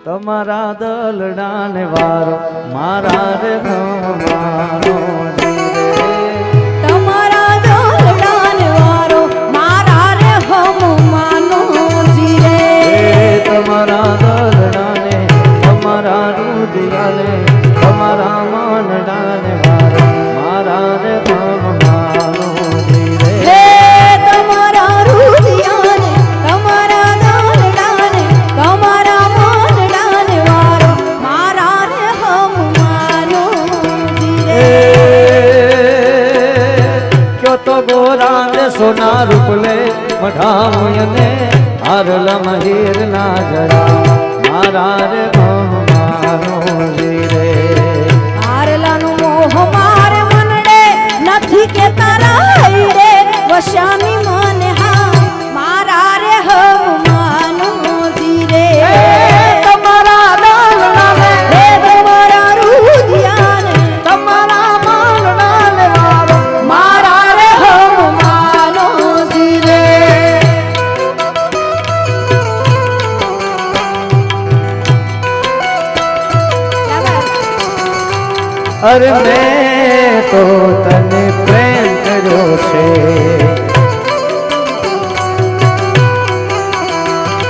તમારા દલડાને વારો મારા રે ભગવાનો તમારા દલડાને વારો મારા રે ભગવાનો જીરે તમારા દલડાને તમારા રુદિયાને તમારા મનડાને વારો મારા રે ભગવાનો જીરે તમારા રુદિયાને તમારા દલડાને તમારા મનડાને વારો મારા રે ભગવાનો જીરે ક્યો તો ગોરા ને સોના રૂપલે મઢામયને હારલા મહીર ના જરા મારા રે ભગવાનો જીરે હારલાનો મોહ મારે મનડે નથી કે તારા રે વશાની મને હા મારા રે હવમાનો જીરે તમારા દલડાને હે તમારા રુદિયાને તમારા મનડાને વારો મારા રે હવમાનો જીરે અરે મેં તો તને પ્રેમ કર્યો છે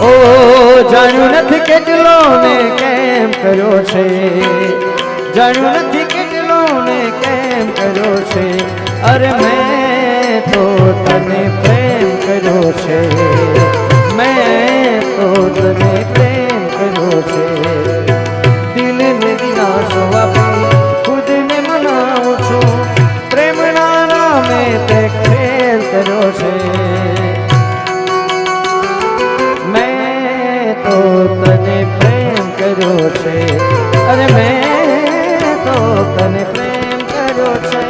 ઓ જાણ્યું નથી કેટલો ને કેમ કર્યો છે જાણ્યું નથી કેટલો ને કેમ કર્યો છે અરે મેં તો તને પ્રેમ કર્યો છે મેં તો તને પ્રેમ કર્યો છે દિલ ને દિલાસો આપી ખુદ ને મનાવું છું પ્રેમના નામે તે ખેલ કર્યો છે મેં તો તને પ્રેમ કર્યો છે અરે મેં તો તને પ્રેમ કર્યો છે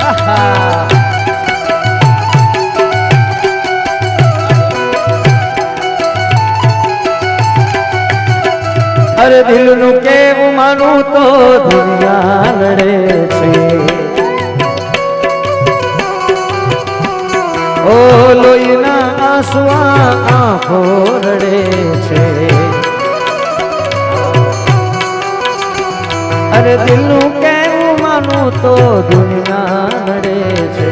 આહા અરે દિલનું કેવું માનું તો દુનિયા લડે છે ઓ લોહીના આંસુઆ આંખો રડે છે અરે દિલનું કેવું માનું તો દુનિયા લડે છે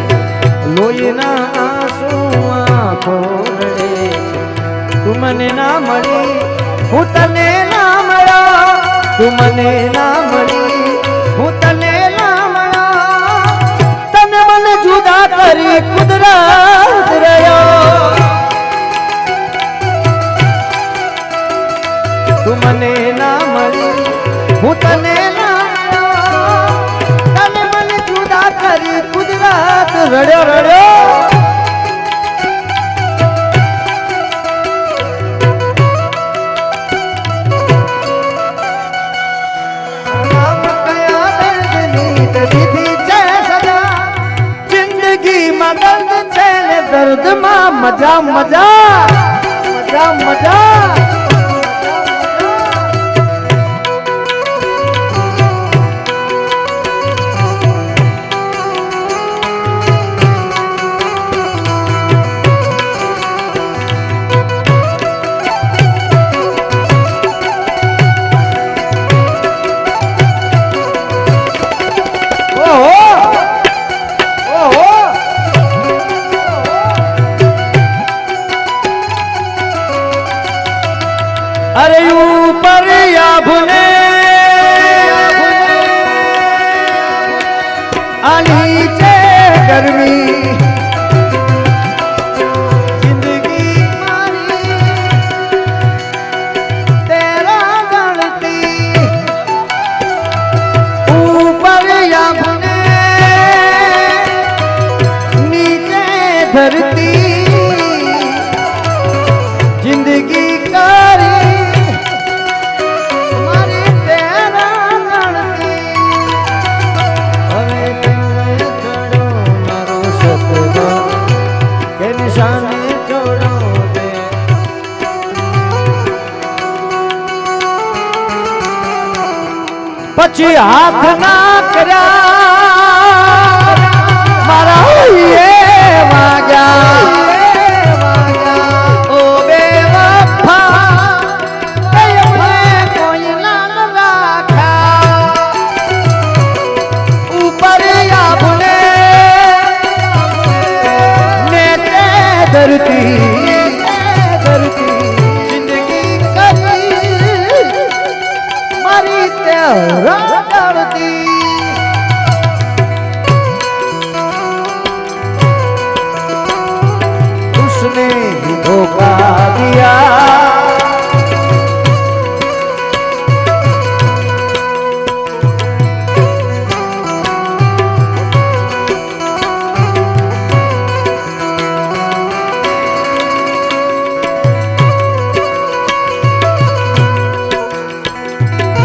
લોહીના આંસુ આંખો રડે છે તું મને ના મળી હું તને ના મળ્યો તું મને ના મળી હું તને ના મળ્યો તને મને જુદા કરી કુદરત રહ્યો તું મને ના મળી હું તને ના મળ્યો તને મને જુદા કરી કુદરત રડ્યો રડ્યો दर्द में मजा मजा मजा मजा अरे ऊपर या भुने नीचे गर्मी जिंदगी मारी तेरा गलती ऊपर या भुने नीचे धरती जिंदगी कारी પછી હાથ ના કર્યા મારા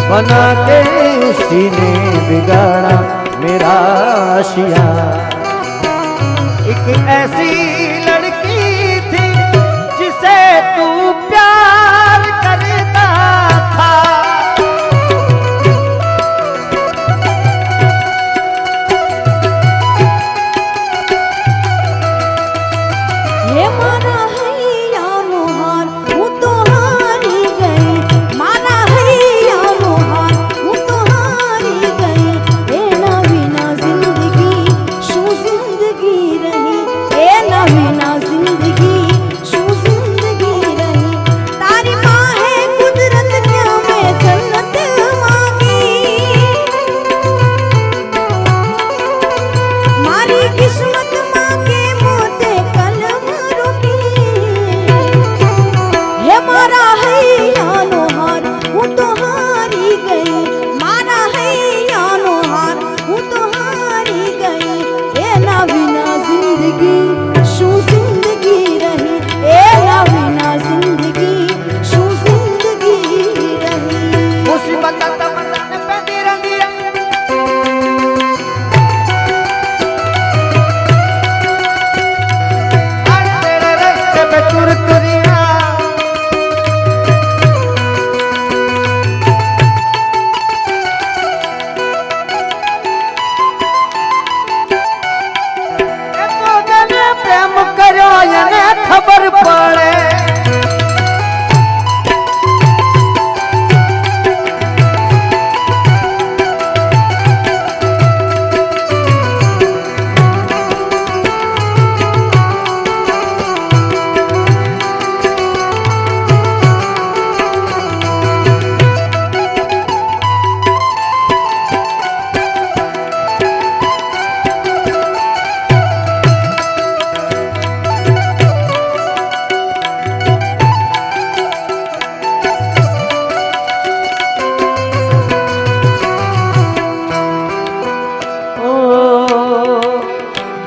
बना के उसी ने बिगाड़ा मेरा आशिया। एक ऐसी लड़की थी जिसे तू प्यार करता था, ये मारा हैयानो हार हूँ तो हारी गई, मारा हैयानो हार हूँ तो हारी गई। एना बिना जिंदगी शू जिंदगी रही, एना बिना जिंदगी शू जिंदगी रही। तारी माँ है कुदरत क्या मैं जन्नत मांगी, मारी किस्मत माँ के मोते कलम रुकी। हे मारा हैयानो हार हूँ तो हारी गई, मारा हैयानो हार हूँ तो हारी गई। एना बिना जिंदगी शू जिंदगी रही, एना बिना जिंदगी शू जिंदगी रही। मुसीबत तमन्ना पे रंगी तेरे रास्ते पे तुर तुरिया। प्रेम करो એને ખબર પડે,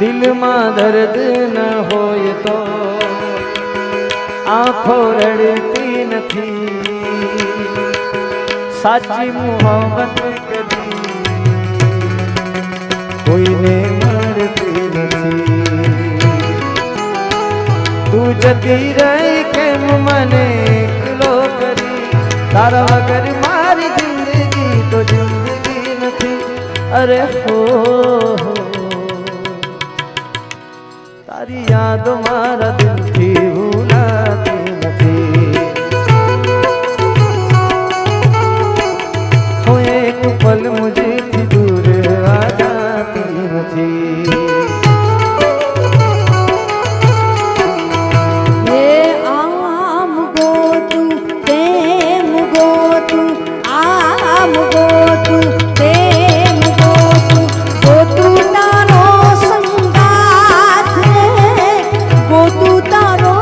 દિલમાં દર્દ ન હોય તો આંખો રડતી નથી, સાચી મોહબ્બત કદી કોઈને મળતી નથી। તું જતી રહી કેમ મને એકલો કરી, તારા વગર મારી જિંદગી તો જિંદગી નથી। અરે હો તારી યાદો મારા દિલથી ભૂલાતી નથી। હો એક પલ મુझेથી દૂર આ જાતી નથી। हे आम गोतू तेम गोतू, आम गोतू तेम गोतू, गोतू तारो संगात रे, गोतू तारो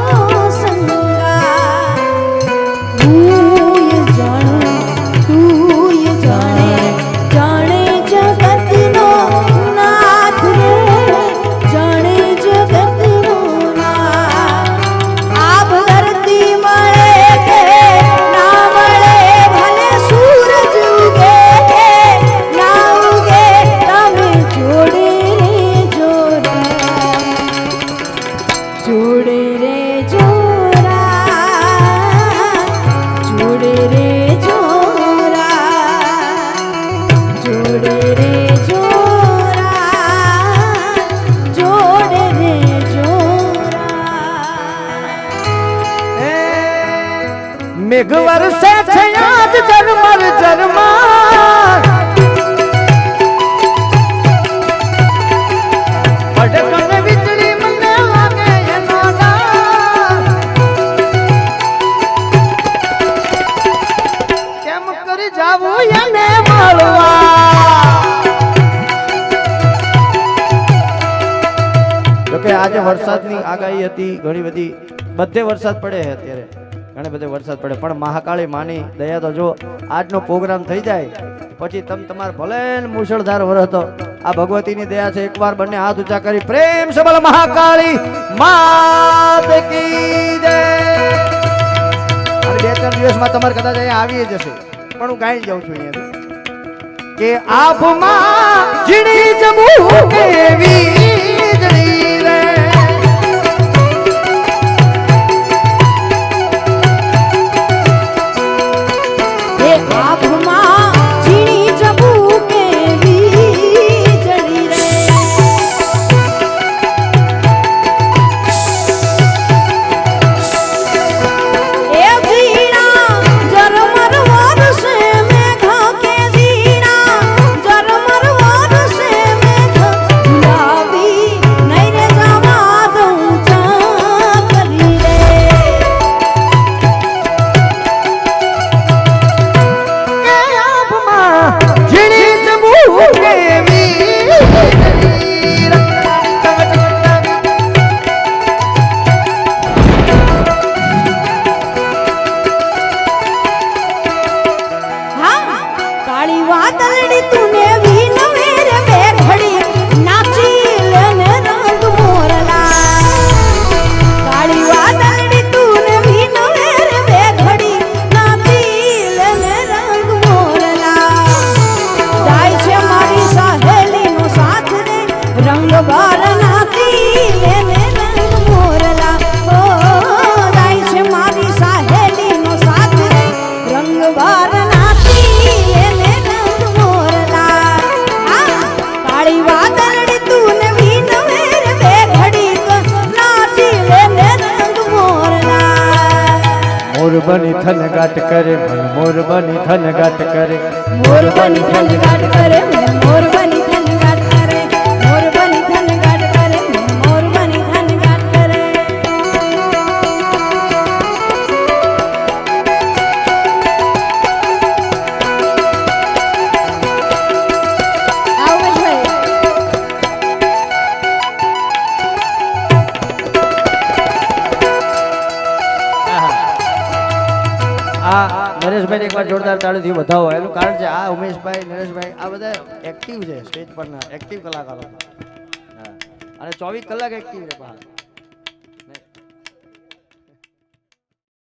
संगात। तू ये जाने जाने जगत नो नाथ रे, जाने जगत नो नाथ। आप धरती मळे के ना मळे, भले सूरज उगे के ना उगे, तमे जोड़े रे जोड़ा, जोड़े रे जोड़ा, जोड़े रे जोड़ा, जोड़े रे जोड़ा, जोड़े रे जोड़ा। મેઘ વરસે છે આજ ઝરમર ઝરમર, પડકને વીજળી મને લાગે એનો ડર। કેમ કરી જાવું એને મળવા, જોકે આજે વરસાદની આગાહી હતી ઘણી બધી, બધે વરસાદ પડે છે અત્યારે, ઘણે બધે વરસાદ પડે, પણ મહાકાળી માની દયા તો જો આજનો પ્રોગ્રામ થઈ જાય પછી તમારે ભલે મુશળધાર વરસતો, આ ભગવતીની દયા છે। એકવાર બંને હાથ ઊંચા કરી પ્રેમ से બોલો મહાકાળી માત કી જય। અને 2-4 દિવસમાં તમારે કદાચ અહીંયા આવી જશે। પણ હું ગાઈ જાઉં છું અહીંયા કે આભમાં ઝીણી જબુ કેવી વીજળી રે એ આભમાં ઝીણી જબુ કેવી વીજળી રે એ ઝીણા ઝરમર વરસે મેઘા કે ઝીણા ઝરમર વરસે મેઘા ગુલાબી નહીં રે જવા દઉં ચાકરી રે કે આભમાં ઝીણી જબુ કેવી વીજળી રે હા કાળી વાદળડી તુને વીનવે રે બે ઘડી નાચી લેને રંગ મોરલા કાળી વાદળડી તુને વીનવે રે બે ઘડી નાચી લેને રંગ મોરલા જાય છે મારી સહેલીનો સાથ રે રંગ બાર નાચી લેને રંગ મોરલા ઓ જાય છે મારી સહેલીનો સાથ રે રંગ બાર નાચી લેને રંગ મોરલા આ કાળી વાદળડી તુને વીનવે રે બે ઘડી નાચી લેને રંગ મોરલા મોર બની થન ગાટ કરે મન મોર બની થન ગાટ કરે મોર બની થન ગાટ કરે મોર બની થન ગાટ કરે મોર બની થન ગાટ કરે મોર બની થન ગાટ કરે આવો ભાઈ આ નરેશભાઈ એકવાર જોરદાર તાળીથી વધાવો એનું કારણ છે આ ઉમેશભાઈ નરેશભાઈ આ બધા એક્ટિવ છે સ્ટેજ પરના એક્ટિવ કલાકારો હા. અને 24 કલાક એક્ટિવ છે બહાર